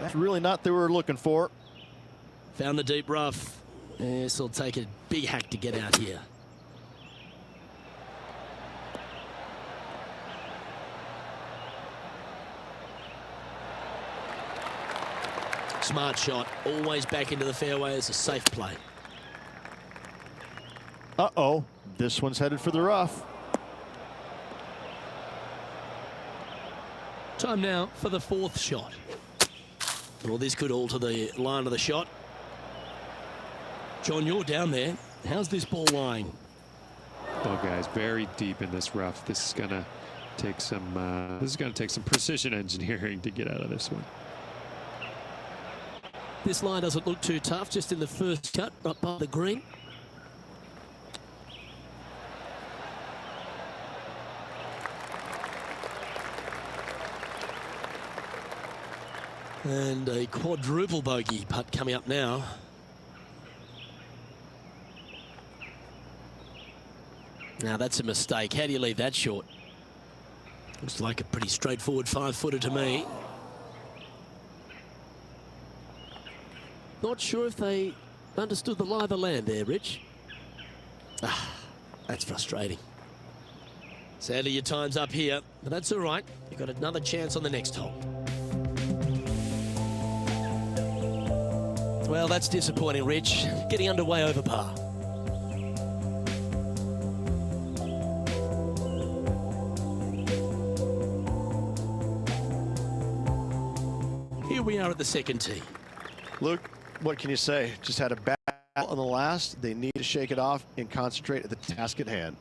That's really not what we were looking for. Found the deep rough. This will take a big hack to get out here. Smart shot. Always back into the fairway as a safe play. Uh-oh. This one's headed for the rough. Time now for the fourth shot. Well, this could alter the line of the shot. John, you're down there. How's this ball lying? Oh, guys, very deep in this rough. This is gonna take some precision engineering to get out of this one. This line doesn't look too tough, just in the first cut, right by the green. And a quadruple bogey putt coming up now. Now that's a mistake. How do you leave that short? Looks like a pretty straightforward 5-footer to me. Not sure if they understood the lie of the land there, Rich. Ah, that's frustrating. Sadly, your time's up here, but that's all right. You've got another chance on the next hole. Well, that's disappointing, Rich. Getting underway over par. Here we are at the second tee. Luke, what can you say? Just had a bad on the last. They need to shake it off and concentrate at the task at hand.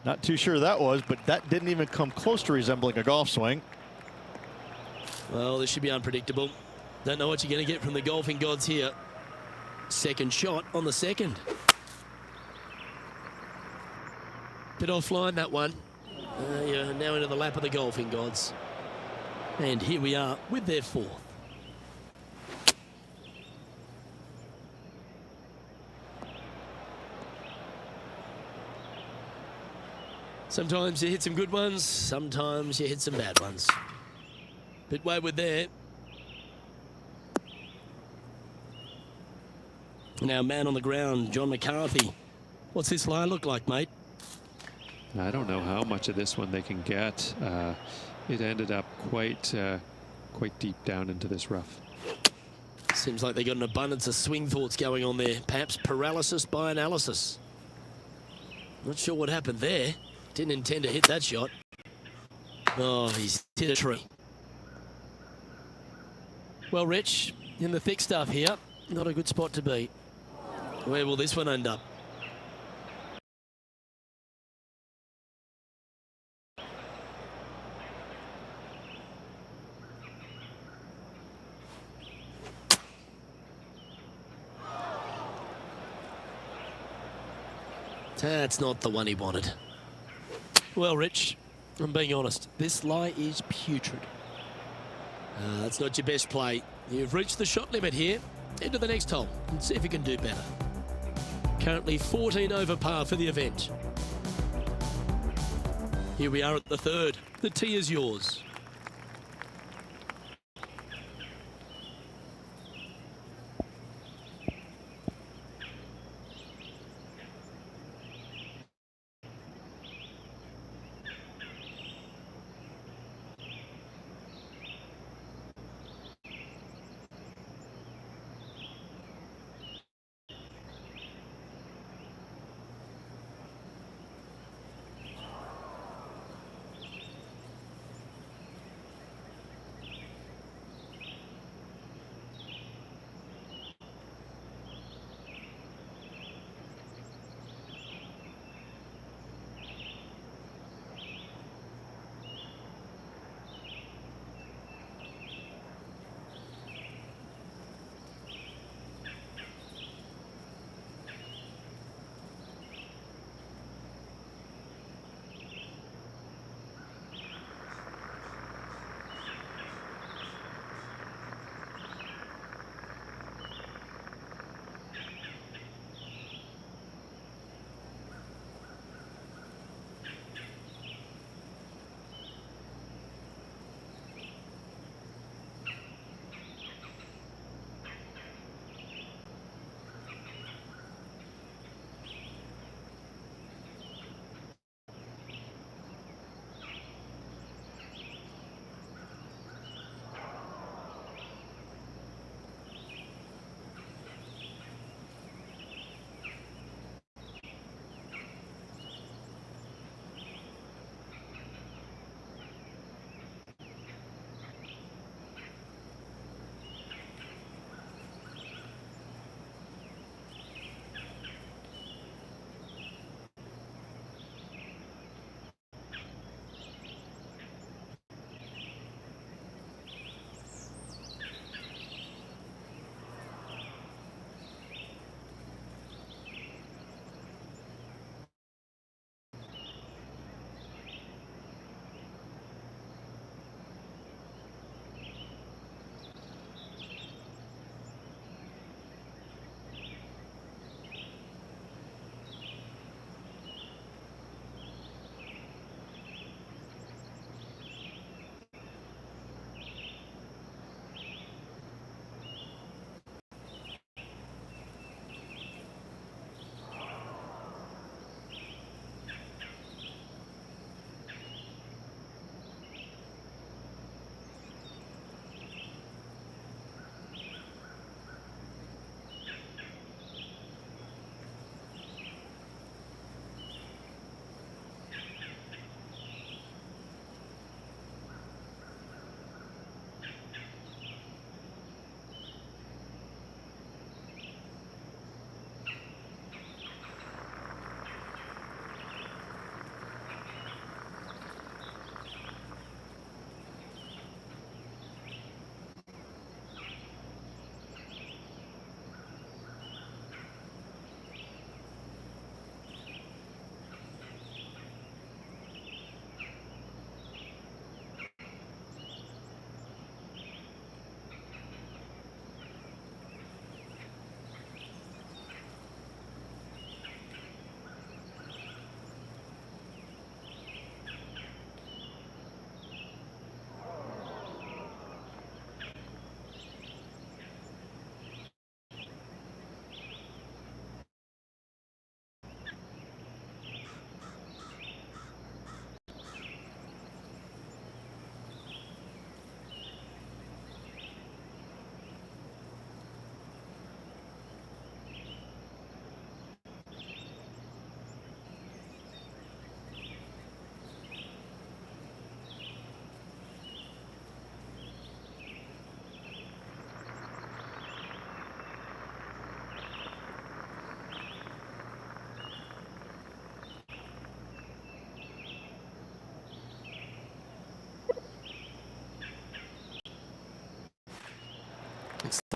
Not too sure that was, but that didn't even come close to resembling a golf swing. Well, this should be unpredictable. Don't know what you're going to get from the golfing gods here. Second shot on the second. Bit offline, that one. You're now into the lap of the golfing gods. And here we are with their fourth. Sometimes you hit some good ones, sometimes you hit some bad ones. Bit wayward there. Now, man on the ground, John McCarthy. What's this line look like, mate? I don't know how much of this one they can get. It ended up quite deep down into this rough. Seems like they got an abundance of swing thoughts going on there. Perhaps paralysis by analysis. Not sure what happened there. Didn't intend to hit that shot. Oh, he's hit a tree. Well, Rich, in the thick stuff here, not a good spot to be. Where will this one end up? That's not the one he wanted. Well, Rich, I'm being honest. This lie is putrid. That's not your best play. You've reached the shot limit here. Into the next hole and see if you can do better. Currently 14 over par for the event. Here we are at the third. The tee is yours.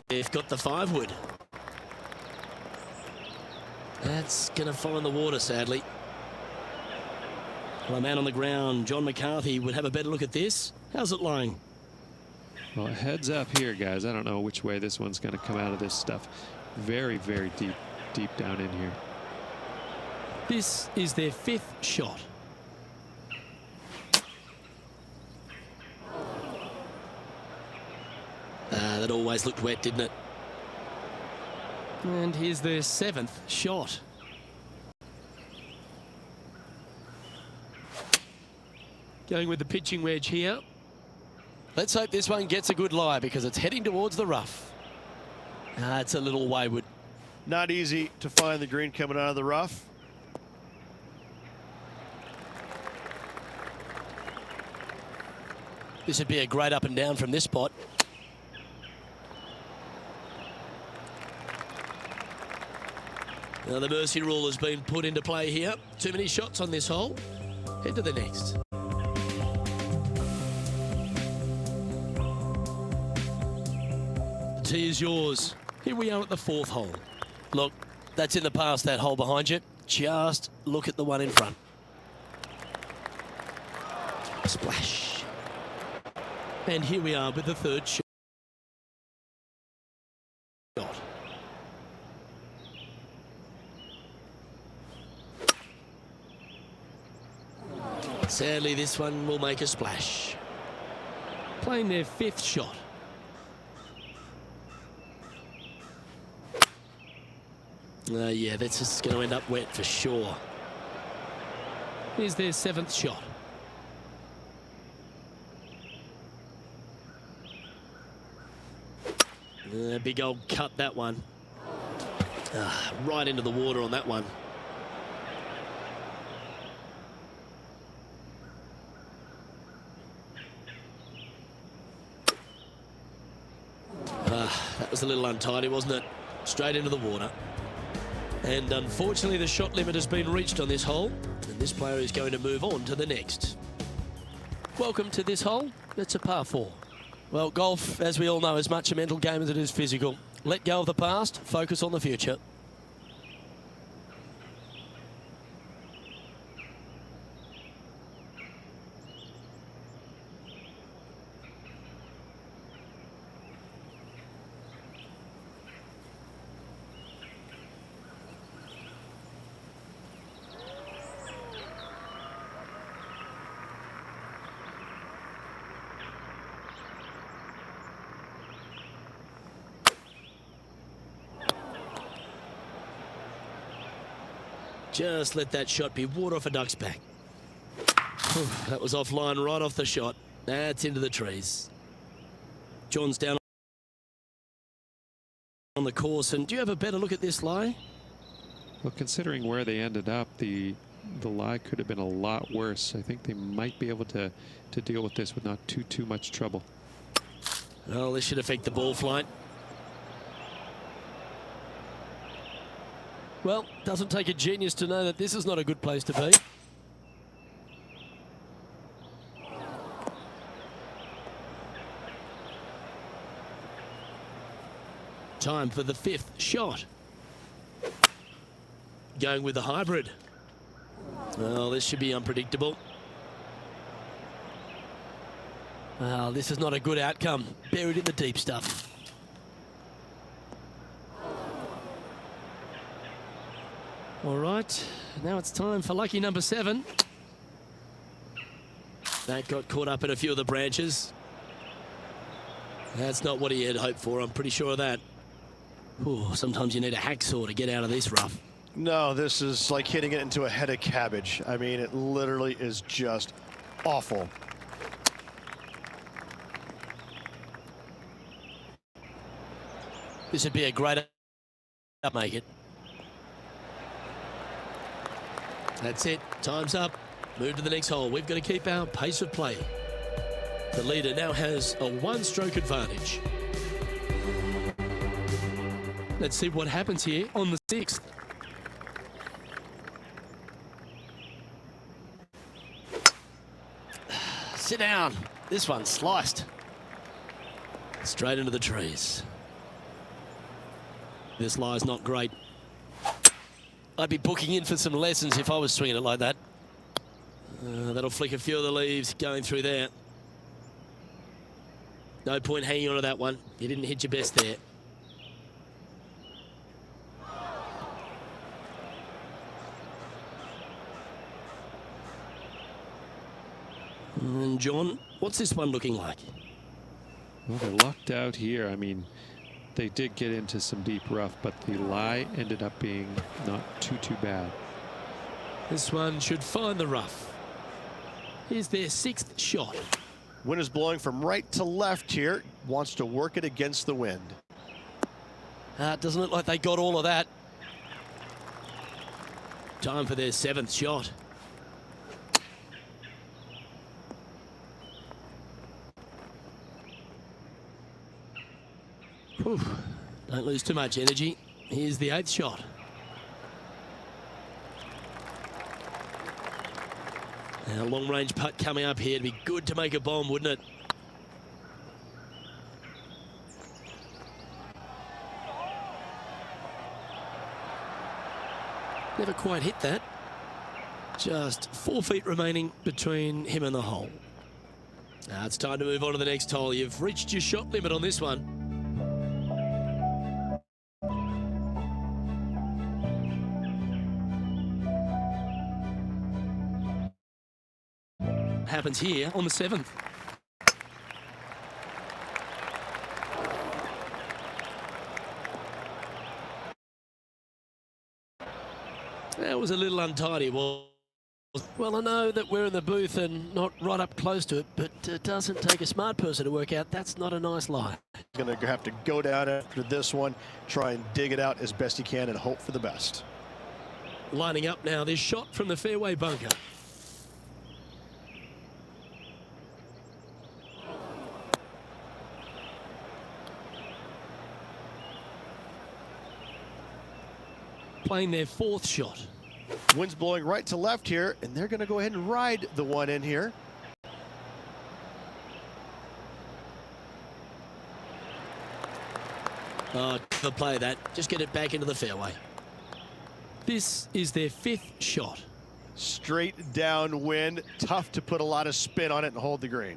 They've got the 5-wood. That's going to find the water, sadly. Well, a man on the ground, John McCarthy, would have a better look at this. How's it lying? Well, heads up here, guys. I don't know which way this one's going to come out of this stuff. Very, very deep down in here. This is their 5th shot. that always looked wet, didn't it? And here's their 7th shot. Going with the pitching wedge here. Let's hope this one gets a good lie because it's heading towards the rough. It's a little wayward. Not easy to find the green coming out of the rough. This would be a great up and down from this spot. Now the mercy rule has been put into play here. Too many shots on this hole. Head to the next. The tee is yours. Here we are at the 4th hole. Look, that's in the past, that hole behind you. Just look at the one in front. Splash. And here we are with the 3rd shot. Sadly, this one will make a splash. Playing their 5th shot. Yeah, that's just going to end up wet for sure. Here's their 7th shot. Big old cut, that one. Right into the water on that one. That was a little untidy, wasn't it? Straight into the water. And unfortunately, the shot limit has been reached on this hole, and this player is going to move on to the next. Welcome to this hole. It's a par 4. Well, golf, as we all know, is much a mental game as it is physical. Let go of the past, focus on the future. Just let that shot be water off a duck's back. That was offline, right off the shot. That's into the trees. John's down on the course, and do you have a better look at this lie? Well, considering where they ended up, the lie could have been a lot worse. I think they might be able to deal with this with not too much trouble. Well, this should affect the ball flight. Well, doesn't take a genius to know that this is not a good place to be. Time for the 5th shot. Going with the hybrid. Well, this should be unpredictable. Well, this is not a good outcome. Buried in the deep stuff. All right, now it's time for lucky number 7. That got caught up in a few of the branches. That's not what he had hoped for, I'm pretty sure of that. Ooh, sometimes you need a hacksaw to get out of this rough. No, this is like hitting it into a head of cabbage. I mean, it literally is just awful. This would be a great up, make it. That's it. Time's up. Move to the next hole. We've got to keep our pace of play. The leader now has a 1-stroke advantage. Let's see what happens here on the 6th. Sit down. This one's sliced. Straight into the trees. This lie's not great. I'd be booking in for some lessons if I was swinging it like that. That'll flick a few of the leaves going through there. No point hanging on to that one. You didn't hit your best there. And John, what's this one looking like? Well, they lucked out here. I mean, they did get into some deep rough, but the lie ended up being not too bad. This one should find the rough. Here's their 6th shot. Wind is blowing from right to left here. Wants to work it against the wind. It doesn't look like they got all of that. Time for their 7th shot. Whew. Don't lose too much energy. Here's the 8th shot. Now, long-range putt coming up here. It'd be good to make a bomb, wouldn't it? Never quite hit that. Just 4 feet remaining between him and the hole. Now it's time to move on to the next hole. You've reached your shot limit on this one. Happens here on the 7th. That was a little untidy. Well, I know that we're in the booth and not right up close to it, but it doesn't take a smart person to work out that's not a nice lie. He's going to have to go down after this one, try and dig it out as best he can and hope for the best. Lining up now, this shot from the fairway bunker. Playing their 4th shot. Wind's blowing right to left here, and they're going to go ahead and ride the one in here. Oh, the play that. Just get it back into the fairway. This is their 5th shot. Straight downwind, tough to put a lot of spin on it and hold the green.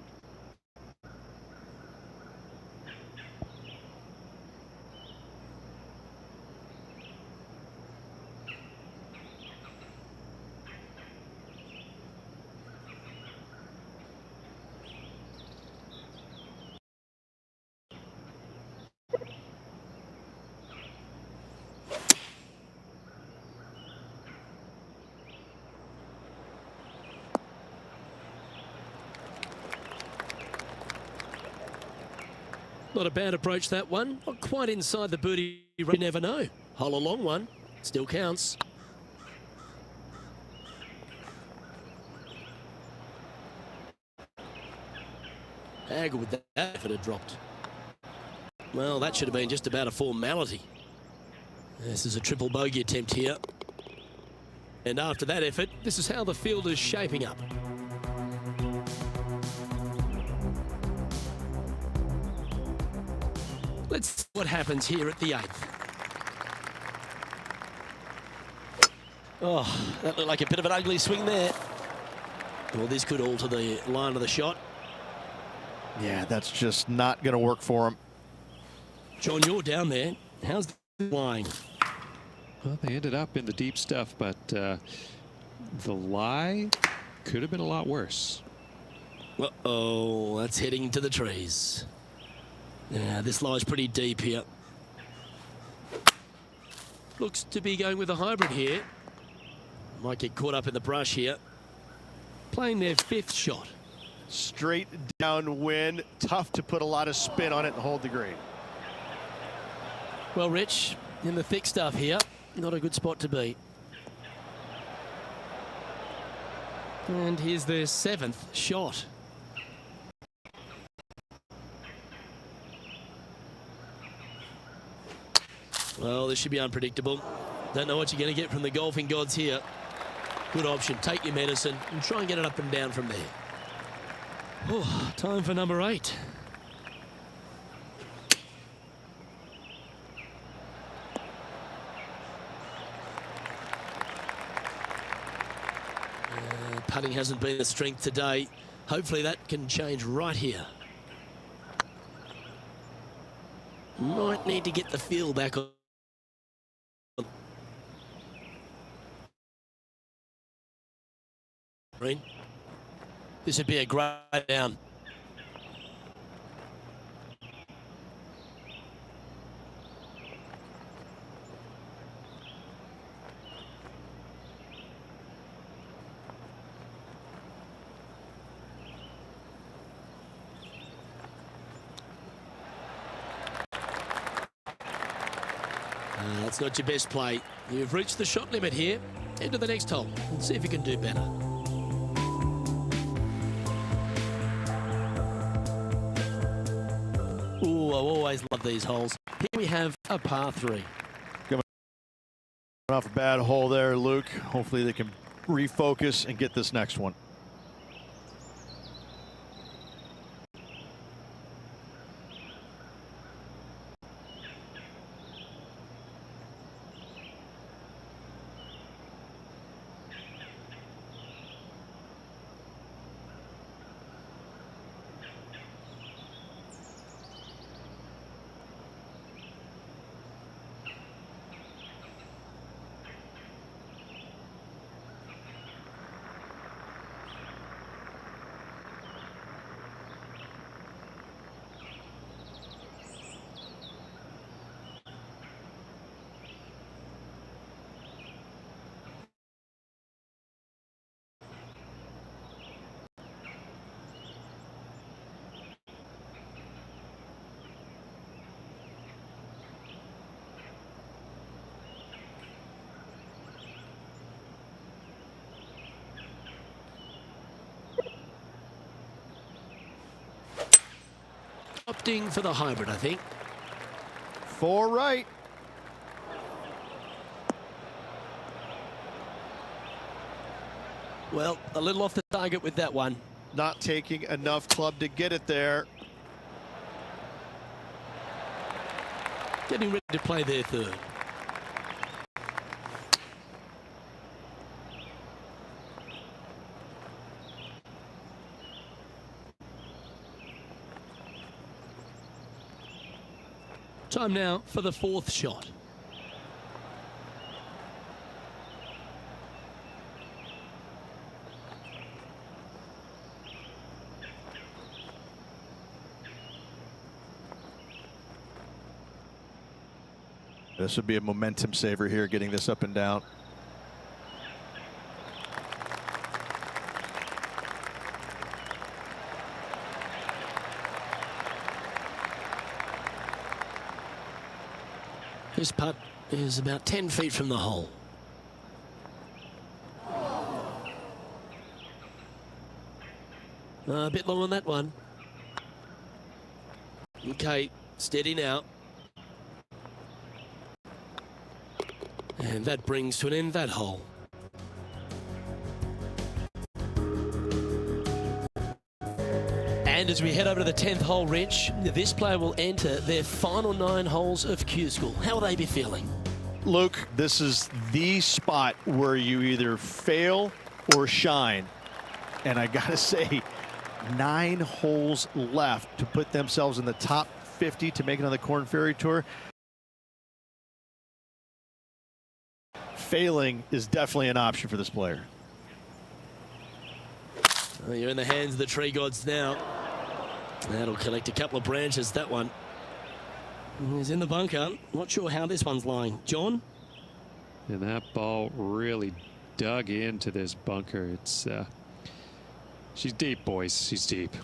Not a bad approach, that one. Not quite inside the booty. You never know. Hole a long one. Still counts. Agger with that if it had dropped. Well, that should have been just about a formality. This is a triple bogey attempt here. And after that effort, this is how the field is shaping up. Let's see what happens here at the 8th. Oh, that looked like a bit of an ugly swing there. Well, this could alter the line of the shot. Yeah, that's just not going to work for him. John, you're down there. How's the line? Well, they ended up in the deep stuff, but the lie could have been a lot worse. Uh-oh, that's heading to the trees. Yeah, this lie's pretty deep here. Looks to be going with a hybrid here. Might get caught up in the brush here. Playing their 5th shot. Straight downwind, tough to put a lot of spin on it and hold the green. Well, Rich, in the thick stuff here, not a good spot to be. And here's their 7th shot. Well, this should be unpredictable. Don't know what you're going to get from the golfing gods here. Good option. Take your medicine and try and get it up and down from there. Oh, time for number 8. Putting hasn't been the strength today. Hopefully that can change right here. Might need to get the feel back on. This would be a great down. That's not your best play. You've reached the shot limit here. Head to the next hole and see if you can do better. Ooh, I always love these holes. Here we have a par 3. Coming off a bad hole there, Luke. Hopefully they can refocus and get this next one. Opting for the hybrid, I think. 4 right. Well, a little off the target with that one. Not taking enough club to get it there. Getting ready to play their third. Time now for the 4th shot. This would be a momentum saver here, getting this up and down. This putt is about 10 feet from the hole. A bit long on that one. Okay, steady now. And that brings to an end that hole. And as we head over to the 10th hole, Rich, this player will enter their final 9 holes of Q School. How will they be feeling? Luke, this is the spot where you either fail or shine. And I gotta say, 9 holes left to put themselves in the top 50 to make it on the Korn Ferry Tour. Failing is definitely an option for this player. Well, you're in the hands of the tree gods now. That'll collect a couple of branches, that one. He's in the bunker. Not sure how this one's lying. John? And that ball really dug into this bunker. It's she's deep, boys. She's deep.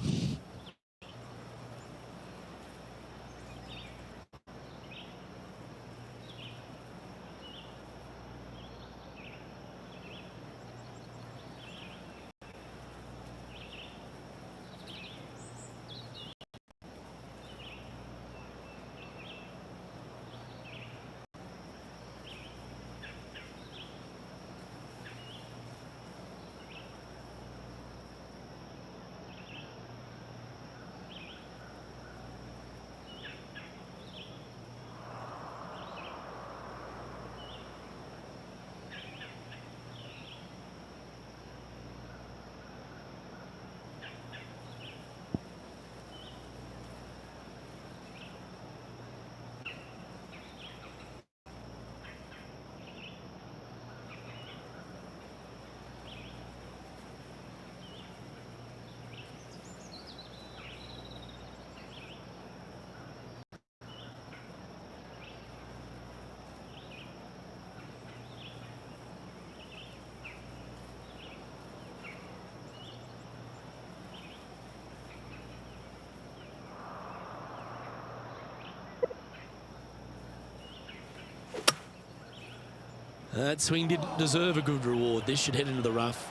That swing didn't deserve a good reward. This should head into the rough.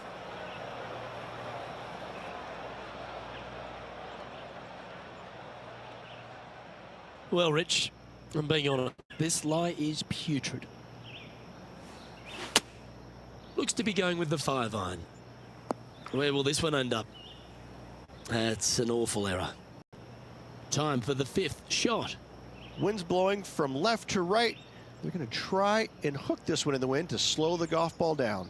Well, Rich, I'm being honest. This lie is putrid. Looks to be going with the 5-iron. Where will this one end up? That's an awful error. Time for the 5th shot. Wind's blowing from left to right. They're going to try and hook this one in the wind to slow the golf ball down.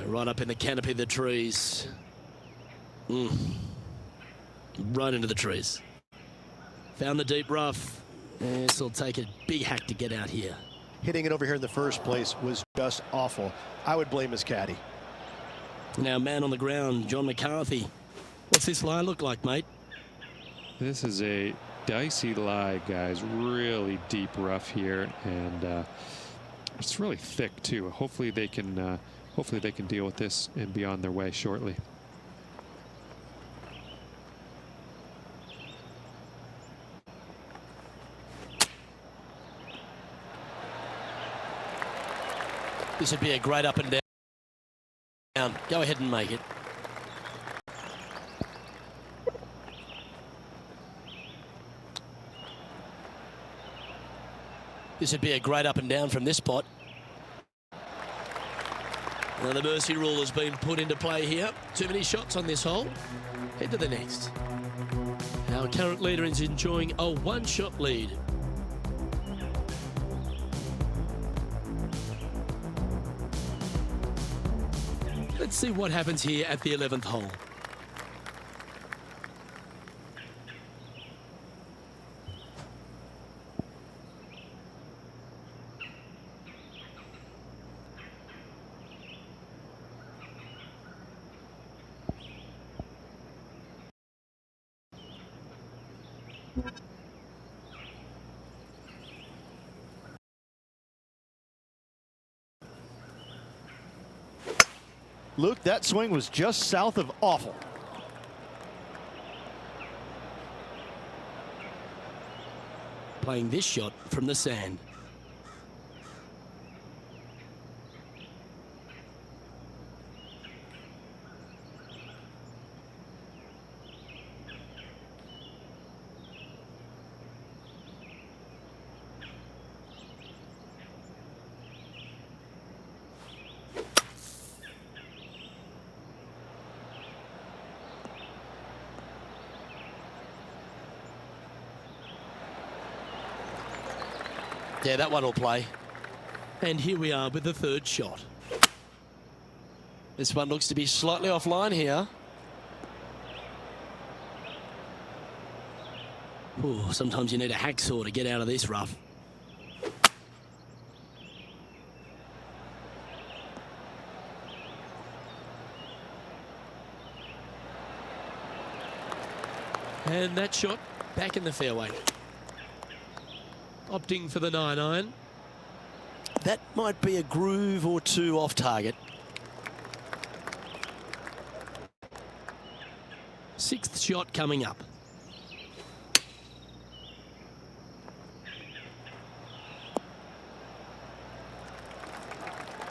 Right up in the canopy of the trees. Right into the trees. Found the deep rough. This will take a big hack to get out here. Hitting it over here in the first place was just awful. I would blame his caddy. Now, man on the ground, John McCarthy. What's this lie look like, mate? This is a dicey lie, guys. Really deep rough here, and it's really thick too. Hopefully they can deal with this and be on their way shortly. This would be a great up and down. Go ahead and make it. This would be a great up and down from this spot. Now the mercy rule has been put into play here. Too many shots on this hole. Head to the next. Our current leader is enjoying a 1-shot lead. Let's see what happens here at the 11th hole. Luke, that swing was just south of awful. Playing this shot from the sand. Yeah, that one will play. And here we are with the 3rd shot. This one looks to be slightly offline here. Ooh, sometimes you need a hacksaw to get out of this rough. And that shot back in the fairway. Opting for the 9-iron. That might be a groove or two off target. 6th shot coming up.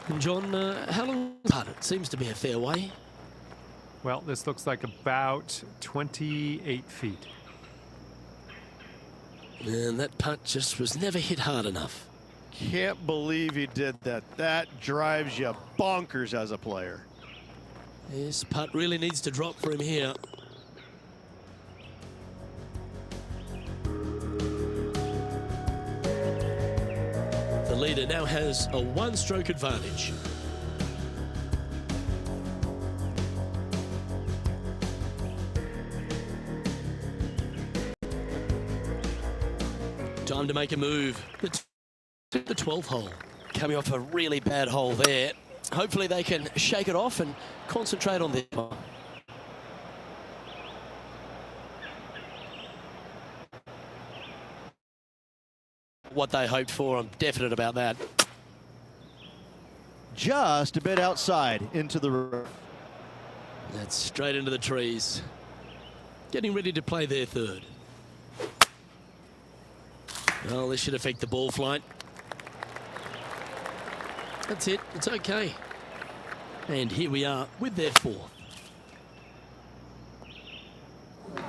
And John, how long? It seems to be a fairway. Well, this looks like about 28 feet. And that putt just was never hit hard enough. Can't believe he did that. That drives you bonkers as a player. This putt really needs to drop for him here. The leader now has a one-stroke advantage. Time to make a move. The 12th hole. Coming off a really bad hole there. Hopefully they can shake it off and concentrate on this one. What they hoped for, I'm definite about that. Just a bit outside into the road. That's straight into the trees. Getting ready to play their third. Well, this should affect the ball flight. That's it. It's okay. And here we are with their fourth.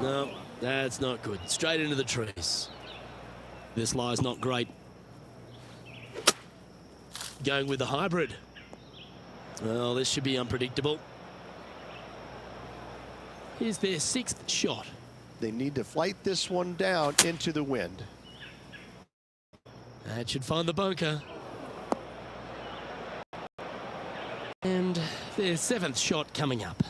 No, that's not good. Straight into the trees. This lie's not great. Going with the hybrid. Well, this should be unpredictable. Here's their sixth shot. They need to flight this one down into the wind. That should find the bunker. And their seventh shot coming up.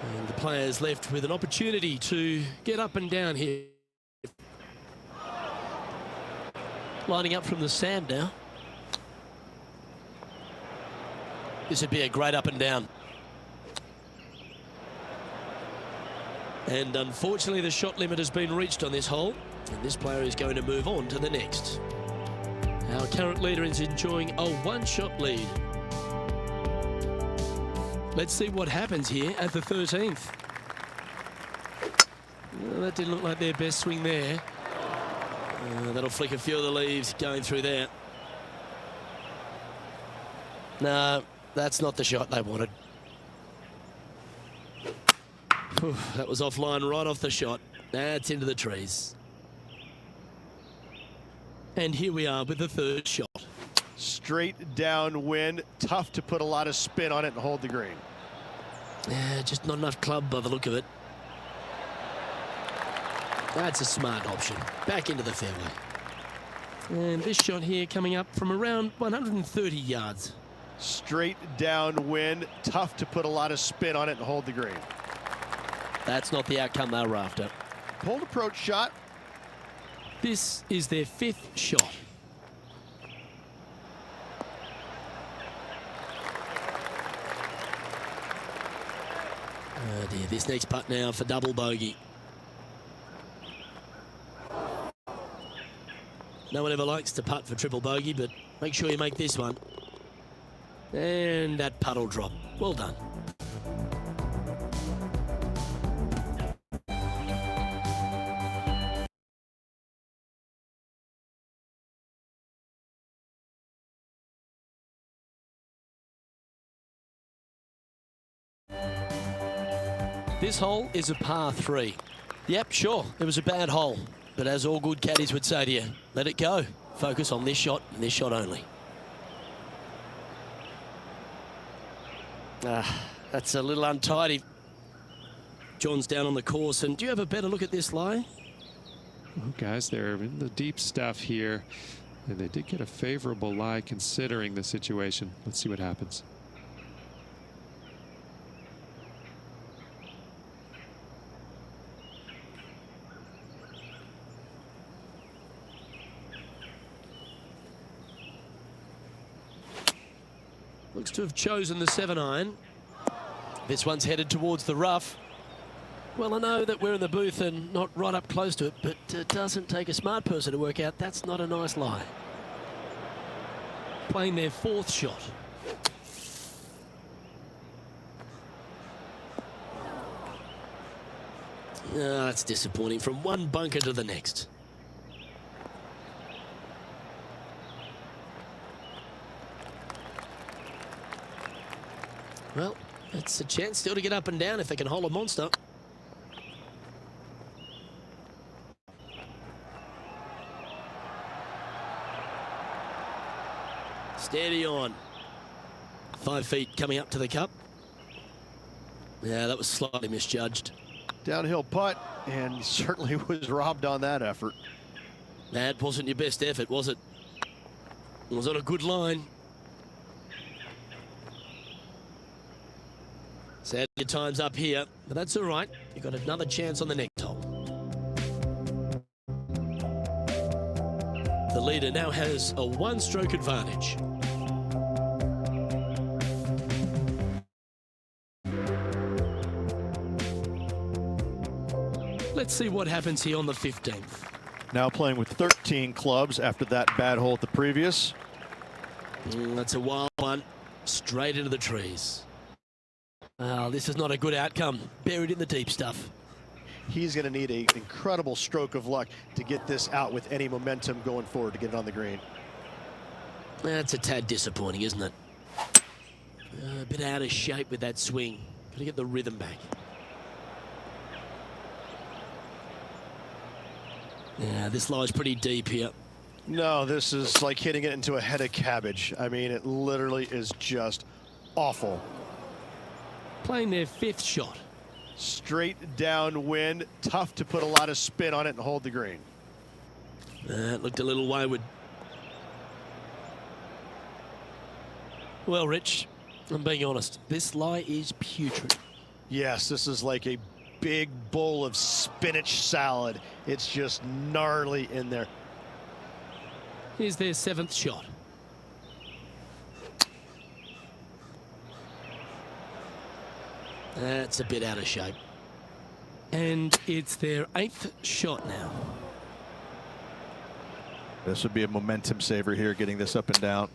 And the players left with an opportunity to get up and down here. Lining up from the sand now. This would be a great up and down. And unfortunately, the shot limit has been reached on this hole. And this player is going to move on to the next. Our current leader is enjoying a one-shot lead. Let's see what happens here at the 13th. Well, that didn't look like their best swing there. That'll flick a few of the leaves going through there. No, that's not the shot they wanted. Whew, that was offline right off the shot. That's into the trees. And here we are with the third shot. Straight downwind, tough to put a lot of spin on it and hold the green. Yeah, just not enough club by the look of it. That's a smart option. Back into the fairway. And this shot here coming up from around 130 yards. Straight downwind, tough to put a lot of spin on it and hold the green. That's not the outcome they were after. Pulled approach shot. This is their fifth shot. Oh dear, this next putt now for double bogey. No one ever likes to putt for triple bogey, but make sure you make this one. And that putt will drop. Well done. This hole is a par 3. Yep, sure, it was a bad hole. But as all good caddies would say to you, let it go. Focus on this shot and this shot only. That's a little untidy. John's down on the course. And do you have a better look at this lie? Well, guys, they're in the deep stuff here. And they did get a favorable lie considering the situation. Let's see what happens. Looks to have chosen the 7-iron. This one's headed towards the rough. Well, I know that we're in the booth and not right up close to it, but it doesn't take a smart person to work out that's not a nice lie. Playing their fourth shot. That's disappointing. From one bunker to the next. Well, it's a chance still to get up and down if they can hold a monster. Steady on. 5 feet coming up to the cup. Yeah, that was slightly misjudged. Downhill putt, and certainly was robbed on that effort. That wasn't your best effort, was it? It was on a good line. Sadly, your time's up here, but that's all right. You've got another chance on the next hole. The leader now has a one-stroke advantage. Let's see what happens here on the 15th. Now playing with 13 clubs after that bad hole at the previous. That's a wild one. Straight into the trees. Oh, this is not a good outcome. Buried in the deep stuff. He's going to need an incredible stroke of luck to get this out with any momentum going forward to get it on the green. That's a tad disappointing, isn't it? A bit out of shape with that swing. Got to get the rhythm back. Yeah, this lies pretty deep here. No, this is like hitting it into a head of cabbage. I mean, it literally is just awful. Playing their 5th shot. Straight downwind, tough to put a lot of spin on it and hold the green. It looked a little wayward. Well, Rich, I'm being honest. This lie is putrid. Yes, this is like a big bowl of spinach salad. It's just gnarly in there. Here's their 7th shot. That's a bit out of shape. And it's their 8th shot now. This would be a momentum saver here, getting this up and down.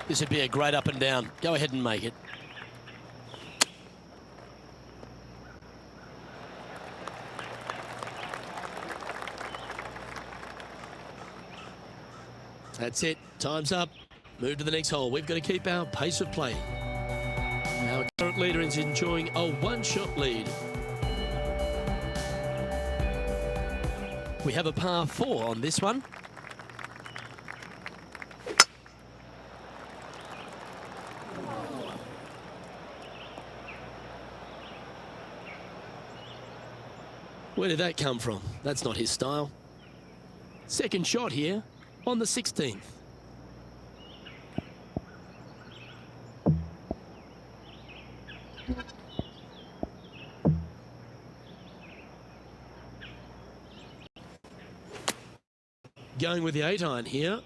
This would be a great up and down. Go ahead and make it. That's it. Time's up. Move to the next hole. We've got to keep our pace of play. Our current leader is enjoying a one-shot lead. We have a par 4 on this one. Where did that come from? That's not his style. Second shot here on the 16th. Going with the 8-iron here.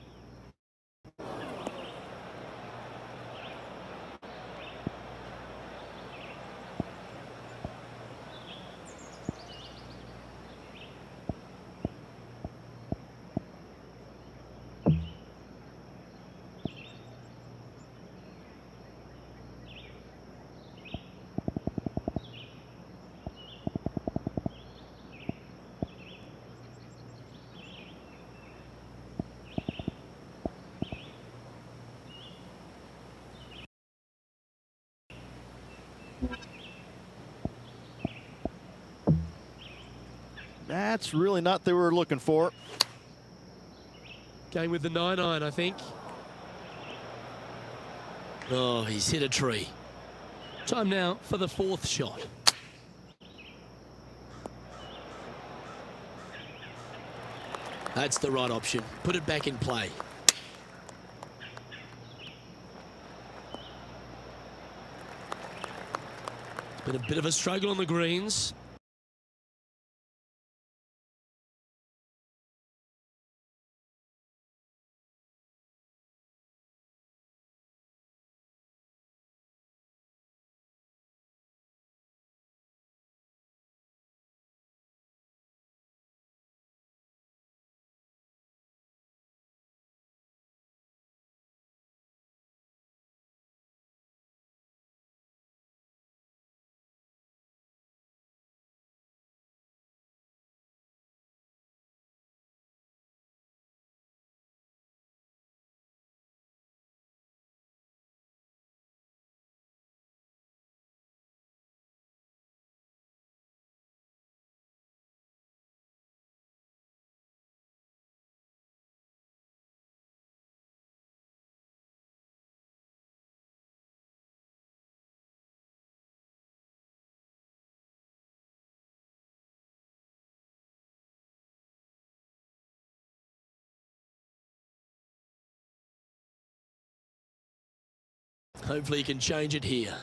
That's really not what they were looking for. Going with the 9-iron, I think. Oh, he's hit a tree. Time now for the 4th shot. That's the right option. Put it back in play. It's been a bit of a struggle on the greens. Hopefully he can change it here.